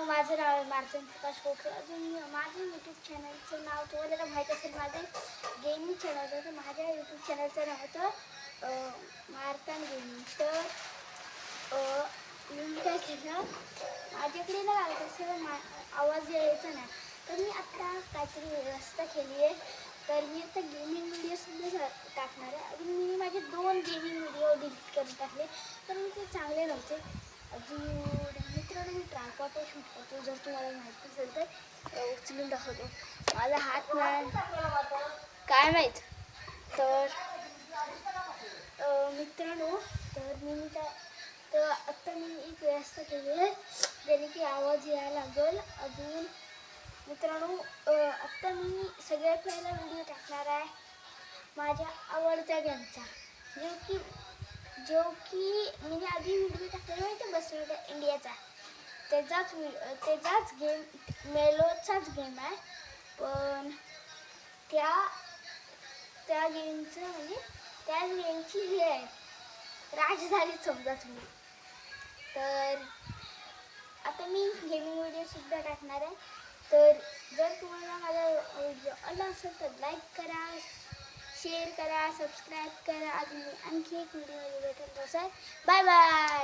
माझं नाव आहे मार्तन प्रकाश कोकरे. अजून माझं यूट्यूब चॅनलचं नाव तुम्हाला तर माहीत असेल. माझं गेमिंग चॅनल होतं. तर माझ्या यूट्यूब चॅनलचं नाव होतं मार्तन गेमिंग. तर मी काय केलं, माझ्याकडे ना तसं आवाज यायचा नाही. तर मी आत्ता काहीतरी व्यवस्था केली आहे. तर मी आता गेमिंग व्हिडिओसुद्धा टाकणार आहे. अजून मी माझे 2 गेमिंग व्हिडिओ डिलीट करून टाकले, तर मी ते चांगले नव्हते. अजून मित्रांनो, मी ट्रायपॉडवर शूट करतो. जर तुम्हाला माहिती असेल तर उचलून दाखवतो. माझा हात नाही काय माहीत. तर मित्रांनो, तर आत्ता मी एक व्यवस्था केली आहे ज्याने की आवाज यायला लागेल. अजून मित्रांनो, आत्ता मी सगळ्यात पहिला व्हिडिओ टाकणार आहे माझ्या आवडत्या गेमचा, जो की मी आधी व्हिडिओ टाकलेला माहिती बसलेला इंडियाचा. त्याचाच गेम, मेलोचाच गेम आहे. पण त्या गेमचं म्हणजे त्या गेमची हे आहे राजधानी समजा तुम्ही. तर आता मी गेमिंग व्हिडिओसुद्धा टाकणार आहे. तर जर तुम्हाला माझा व्हिडिओ आवडला असेल तर लाईक करा, शेअर करा, सबस्क्राईब करा. अजून आणखी एक व्हिडिओ भेटेल. तसं बाय बाय.